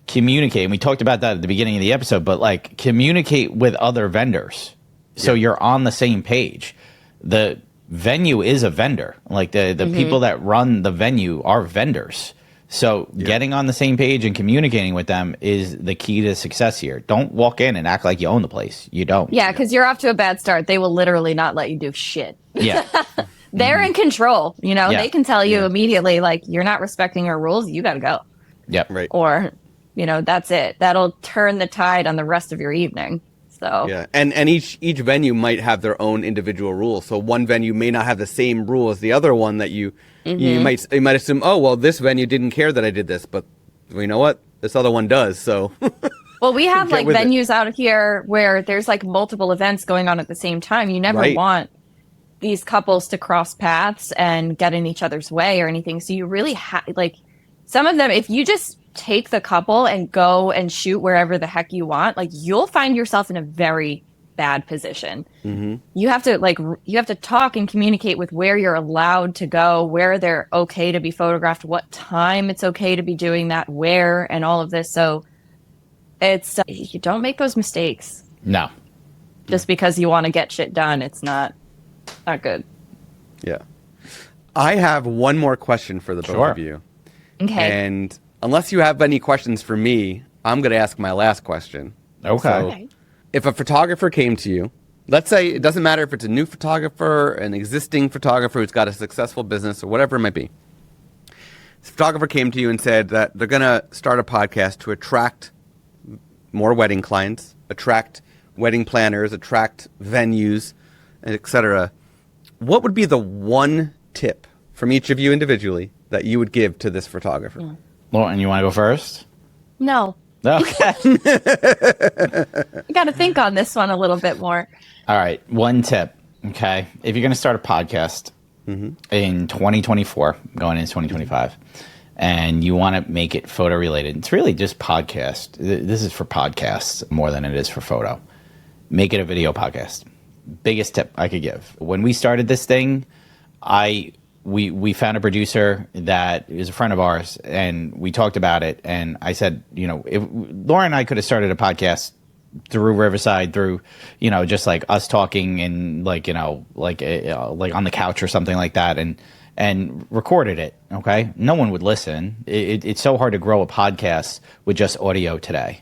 communicate. And we talked about that at the beginning of the episode, but communicate with other vendors. So you're on the same page. The venue is a vendor. The people that run the venue are vendors. So getting on the same page and communicating with them is the key to success here. Don't walk in and act like you own the place. You don't. Yeah, because you're off to a bad start. They will literally not let you do shit. Yeah. They're in control. They can tell you immediately, you're not respecting our rules. You got to go. Yep. Right. Or, that's it. That'll turn the tide on the rest of your evening. So yeah, and each venue might have their own individual rules. So one venue may not have the same rule as the other one that you might assume. Oh well, this venue didn't care that I did this, but you know what? This other one does. So. Well, we have venues out here where there's multiple events going on at the same time. You never want these couples to cross paths and get in each other's way or anything. So you really some of them, if you just take the couple and go and shoot wherever the heck you want, you'll find yourself in a very bad position. You have to talk and communicate with where you're allowed to go, where they're okay to be photographed, what time it's okay to be doing that, where, and all of this. So it's you don't make those mistakes No. just because you want to get shit done. It's not good. Yeah. I have one more question for the both Sure. of you. Okay. And unless you have any questions for me, I'm going to ask my last question. Okay. So, Okay. if a photographer came to you, let's say it doesn't matter if it's a new photographer, an existing photographer who's got a successful business or whatever it might be. This photographer came to you and said that they're going to start a podcast to attract more wedding clients, attract wedding planners, attract venues, etc. What would be the one tip from each of you individually that you would give to this photographer? Lauren, you want to go first? No. Okay. I got to think on this one a little bit more. All right. One tip. Okay. If you're going to start a podcast in 2024, going into 2025, and you want to make it photo related, it's really just podcast. This is for podcasts more than it is for photo. Make it a video podcast. Biggest tip I could give. When we started this thing, we found a producer that is a friend of ours, and we talked about it. And I said, if Laura and I could have started a podcast through Riverside, through, just like us talking and like on the couch or something like that, and recorded it. Okay, no one would listen. It's so hard to grow a podcast with just audio today.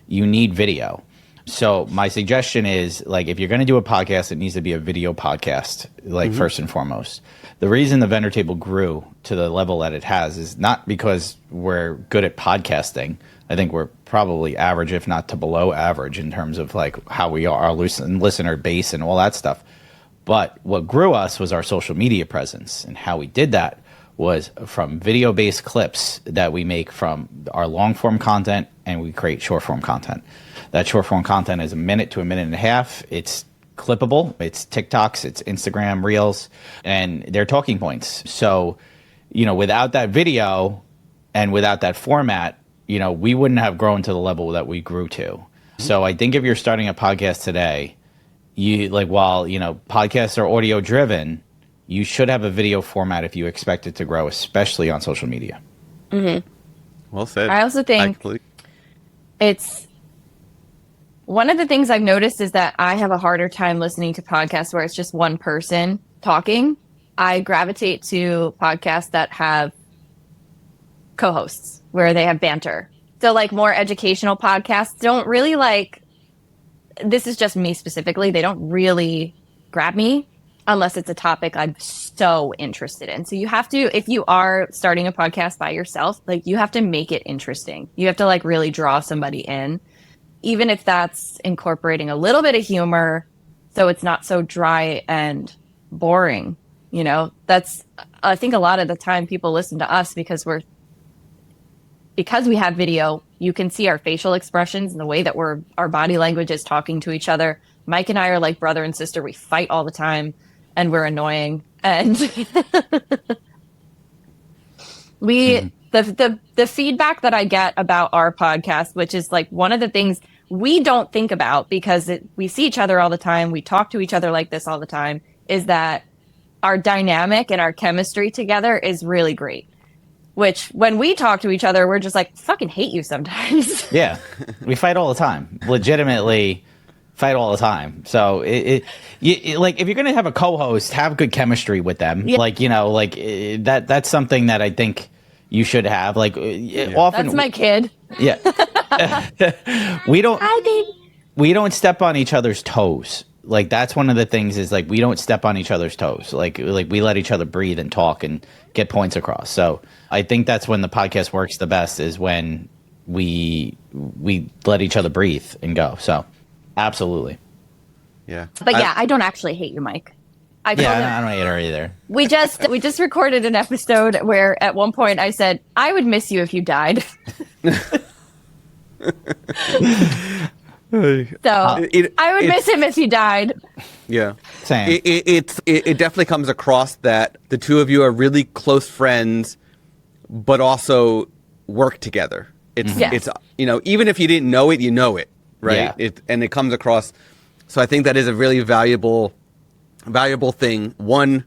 You need video. So my suggestion is, like, if you're going to do a podcast, it needs to be a video podcast, like first and foremost. The reason the vendor table grew to the level that it has is not because we're good at podcasting. I think we're probably average, if not to below average, in terms of like how we are, our listener base and all that stuff. But what grew us was our social media presence, and how we did that was from video-based clips that we make from our long-form content, and we create short-form content. That short-form content is a minute to a minute and a half. It's clippable. It's TikToks. It's Instagram Reels, and they're talking points. So, without that video and without that format, we wouldn't have grown to the level that we grew to. So I think if you're starting a podcast today, while podcasts are audio driven, you should have a video format if you expect it to grow, especially on social media. Well said. I also think it's one of the things I've noticed is that I have a harder time listening to podcasts where it's just one person talking. I gravitate to podcasts that have co-hosts, where they have banter. So like more educational podcasts don't really this is just me specifically, they don't really grab me unless it's a topic I'm so interested in. So you have to, if you are starting a podcast by yourself, you have to make it interesting. You have to really draw somebody in, even if that's incorporating a little bit of humor so it's not so dry and boring. That's, I think a lot of the time people listen to us because we have video. You can see our facial expressions and the way that our body language is talking to each other. Mike and I are like brother and sister. We fight all the time and we're annoying. And the feedback that I get about our podcast, which is one of the things we don't think about because we see each other all the time, we talk to each other like this all the time, is that our dynamic and our chemistry together is really great. Which, when we talk to each other, we're just fucking hate you sometimes. Yeah, we fight all the time. Legitimately fight all the time. So, if you're going to have a co-host, have good chemistry with them. Yeah. That's something that I think you should have. Often, that's my kid. Yeah. we don't step on each other's toes. That's one of the things is we don't step on each other's toes. We let each other breathe and talk and get points across. So I think that's when the podcast works the best, is when we let each other breathe and go. So absolutely. Yeah. But I don't actually hate you, Mike. I don't hate her either. We just recorded an episode where at one point I said, I would miss you if you died. I would miss him if he died. Yeah. Same. It definitely comes across that the two of you are really close friends, but also work together. It's even if you didn't know it, you know it, right? Yeah. And it comes across So I think that is a really valuable thing. One,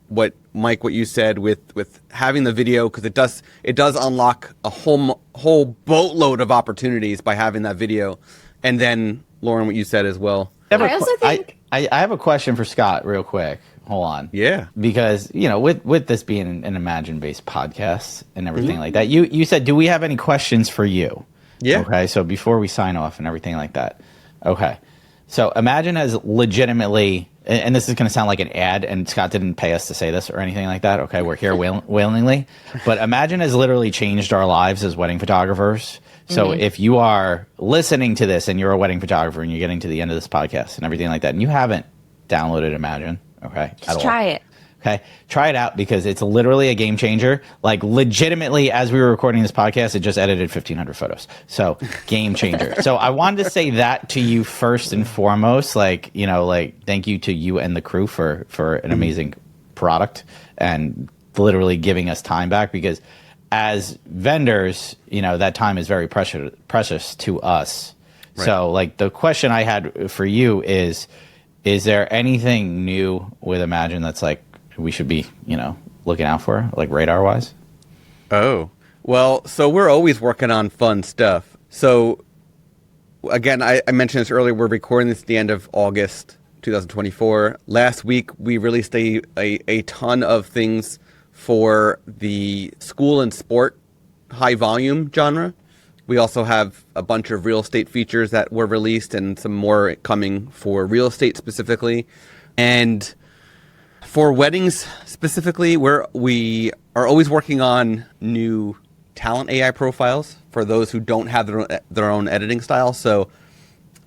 what you said with having the video, because it does unlock a whole boatload of opportunities by having that video. And then Lauren, what you said as well. I also think I have a question for Scott real quick. Hold on. Yeah. Because, with this being an Imagine-based podcast and everything like that, you said, do we have any questions for you? Yeah. Okay, so before we sign off and everything like that. Okay. So Imagine has legitimately, and this is going to sound like an ad, and Scott didn't pay us to say this or anything like that. Okay, we're here willingly. But Imagine has literally changed our lives as wedding photographers. So if you are listening to this and you're a wedding photographer and you're getting to the end of this podcast and everything like that, and you haven't downloaded Imagine, okay? just try it. Okay, try it out because it's literally a game changer. Like legitimately, as we were recording this podcast, it just edited 1,500 photos. So game changer. So I wanted to say that to you first and foremost. Like thank you to you and the crew for an amazing product and literally giving us time back, because as vendors, that time is very precious to us. Right. So like the question I had for you is there anything new with Imagine that's like we should be, looking out for, like radar-wise? Oh, well, so we're always working on fun stuff. So, again, I mentioned this earlier. We're recording this at the end of August 2024. Last week, we released a ton of things for the school and sport high-volume genre. We also have a bunch of real estate features that were released and some more coming for real estate specifically. And for weddings specifically, we are always working on new talent AI profiles for those who don't have their own editing style. So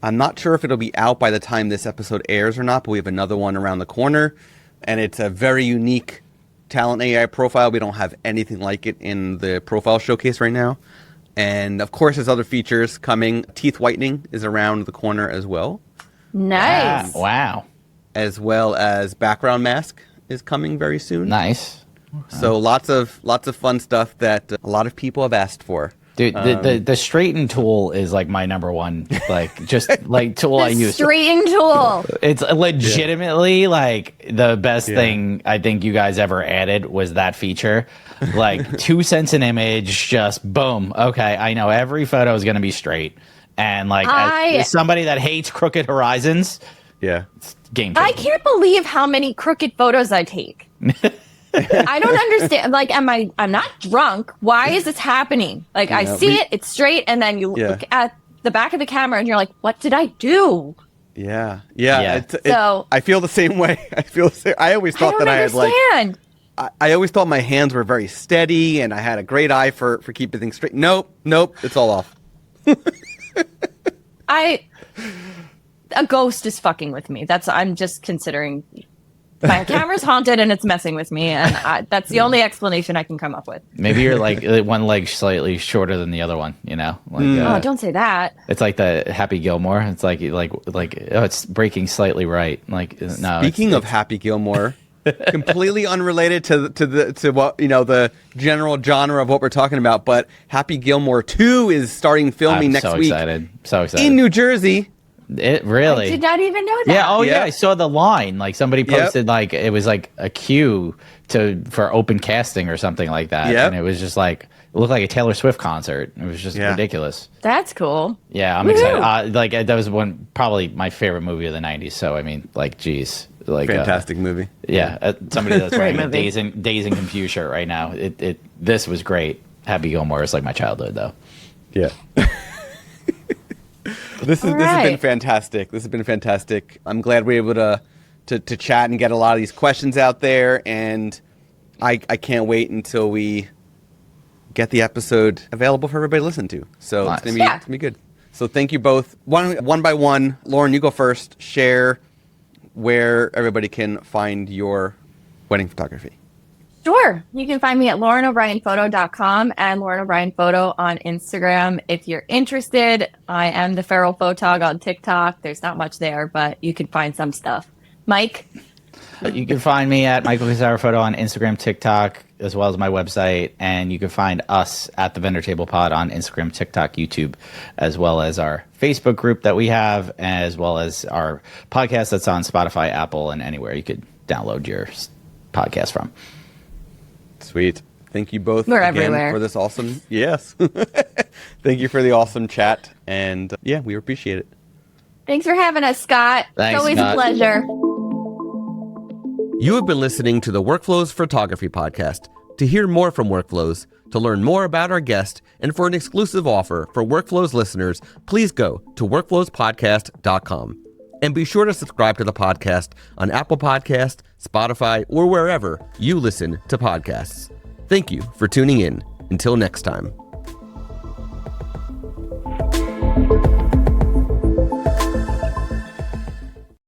I'm not sure if it'll be out by the time this episode airs or not, but we have another one around the corner. And it's a very unique talent AI profile. We don't have anything like it in the profile showcase right now. And of course, there's other features coming. Teeth whitening is around the corner as well. Nice. Wow. As well as background mask is coming very soon. Nice. So lots of fun stuff that a lot of people have asked for. Dude, the straighten tool is like my number one, like just like tool I use. Straighten tool. It's legitimately like the best thing I think you guys ever added was that feature. Like 2 cents an image, just boom. Okay, I know every photo is going to be straight. And like as somebody that hates crooked horizons, it's game changer. I can't believe how many crooked photos I take. I don't understand. Like, I'm not drunk. Why is this happening? Like, I see it's straight, and then you look at the back of the camera, and you're like, what did I do? Yeah. So I feel the same way. I always thought that I had like. I always thought my hands were very steady, and I had a great eye for keeping things straight. Nope, it's all off. A ghost is fucking with me. I'm just considering my camera's haunted and it's messing with me, and that's the only explanation I can come up with. Maybe you're like one leg slightly shorter than the other one, Like, don't say that. It's like the Happy Gilmore. It's like it's breaking slightly right. Like no. Speaking of Happy Gilmore, completely unrelated to what the general genre of what we're talking about, but Happy Gilmore 2 is starting filming next week. So excited. In New Jersey. It really. I did not even know that. Yeah. Yeah. I saw the line. Like somebody posted like it was like a queue for open casting or something like that. Yep. And it was just like it looked like a Taylor Swift concert. It was just ridiculous. That's cool. Yeah, I'm excited. Like that was probably my favorite movie of the '90s. So I mean, like, geez, like fantastic movie. Yeah, somebody that's wearing a Days and Confused shirt right now. This was great. Happy Gilmore is like my childhood though. Yeah. This has been fantastic. This has been fantastic. I'm glad we're able to chat and get a lot of these questions out there, and I can't wait until we get the episode available for everybody to listen to. So it's gonna be good. So thank you both. One by one. Lauren, you go first. Share where everybody can find your wedding photography. Sure. You can find me at LaurenO'BrienPhoto.com and Lauren O'Brien Photo on Instagram. If you're interested, I am the Feral Photog on TikTok. There's not much there, but you can find some stuff. Mike? You can find me at Michael Cassara Photo on Instagram, TikTok, as well as my website. And you can find us at the Vendor Table Pod on Instagram, TikTok, YouTube, as well as our Facebook group that we have, as well as our podcast that's on Spotify, Apple, and anywhere you could download your podcast from. Sweet. Thank you both We're again everywhere. for this awesome. Yes. Thank you for the awesome chat. And yeah, we appreciate it. Thanks for having us, Scott. Thanks, it's always Scott. a pleasure. You have been listening to the Workflows Photography Podcast. To hear more from Workflows, to learn more about our guest, and for an exclusive offer for Workflows listeners, please go to workflowspodcast.com. And be sure to subscribe to the podcast on Apple Podcasts, Spotify, or wherever you listen to podcasts. Thank you for tuning in. Until next time.